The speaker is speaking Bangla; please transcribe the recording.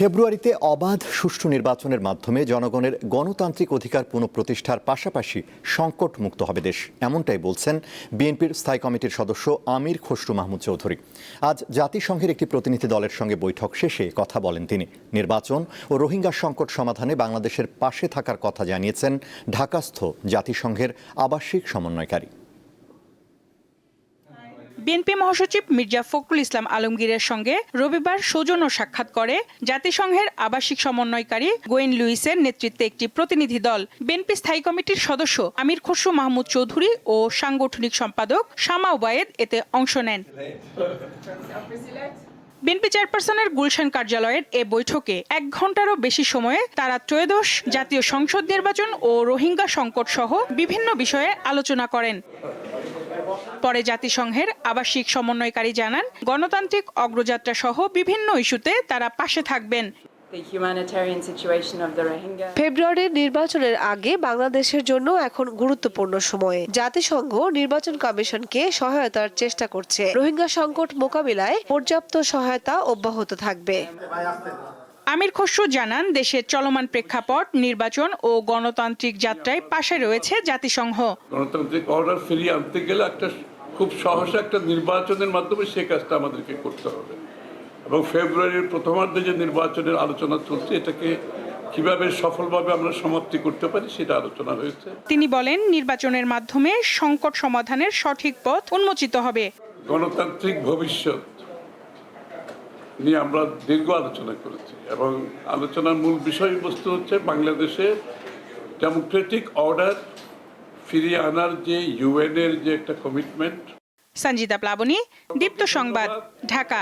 ফেব্রুয়ারিতে অবাধ সুষ্ঠু নির্বাচনের মাধ্যমে জনগণের গণতান্ত্রিক অধিকার পুনঃপ্রতিষ্ঠার পাশাপাশি সংকটমুক্ত হবে দেশ, এমনটাই বলছেন বিএনপির স্থায়ী কমিটির সদস্য আমির খসরু মাহমুদ চৌধুরী। আজ জাতিসংঘের একটি প্রতিনিধি দলের সঙ্গে বৈঠক শেষে কথা বলেন তিনি। নির্বাচন ও রোহিঙ্গা সংকট সমাধানে বাংলাদেশের পাশে থাকার কথা জানিয়েছেন ঢাকাস্থ জাতিসংঘের আবাসিক সমন্বয়কারী। বিএনপি মহাসচিব মির্জা ফখরুল ইসলাম আলমগীরের সঙ্গে রবিবার সৌজন্য সাক্ষাৎ করে জাতিসংঘের আবাসিক সমন্বয়কারী গোয়েন লুইসের নেতৃত্বে একটি প্রতিনিধি দল। বিএনপি স্থায়ী কমিটির সদস্য আমির খসরু মাহমুদ চৌধুরী ও সাংগঠনিক সম্পাদক শামা ওবায়েদ এতে অংশ নেন। বিএনপি চেয়ারপারসনের গুলশান কার্যালয়ের এ বৈঠকে 1 ঘণ্টারও বেশি সময়ে তারা ত্রয়োদশ জাতীয় সংসদ নির্বাচন ও রোহিঙ্গা সংকট সহ বিভিন্ন বিষয়ে আলোচনা করেন। পরে জাতিসংঘের আবাসিক সমন্বয়কারী জানান, গণতান্ত্রিক অগ্রযাত্রা সহ বিভিন্ন ইস্যুতে তারা পাশে থাকবেন। ফেব্রুয়ারির নির্বাচনের আগে বাংলাদেশের জন্য এখন গুরুত্বপূর্ণ সময়ে জাতিসংঘ নির্বাচন কমিশনকে সহায়তার চেষ্টা করছে। রোহিঙ্গা সংকট মোকাবিলায় পর্যাপ্ত সহায়তা অব্যাহত থাকবে। আমির খসরু জানান, দেশের চলমান প্রেক্ষাপট, নির্বাচন ও গণতান্ত্রিক যাত্রায় পাশে রয়েছে জাতিসংঘ। গণতান্ত্রিক অর্ডার ফিরিয়ে আনতে গেলে একটা খুব সহসা একটা নির্বাচনের মাধ্যমে সে কাজটা আমাদেরকে করতে হবে, এবং ফেব্রুয়ারির প্রথমার্ধে যে নির্বাচনের আলোচনা চলছে এটাকে কিভাবে সফলভাবে আমরা সমাপ্তি করতে পারি সেটা আলোচনা হয়েছে। তিনি বলেন, নির্বাচনের মাধ্যমে সংকট সমাধানের সঠিক পথ উন্মোচিত হবে। গণতান্ত্রিক ভবিষ্যৎ নিয়ে আমরা দীর্ঘ আলোচনা করেছি এবং আলোচনার মূল বিষয়বস্তু হচ্ছে বাংলাদেশে ডেমোক্রেটিক অর্ডার ফিরিয়ে আনার যে ইউএন এর যে একটা কমিটমেন্ট। সঞ্জিতা প্লাবনী, দীপ্ত সংবাদ, ঢাকা।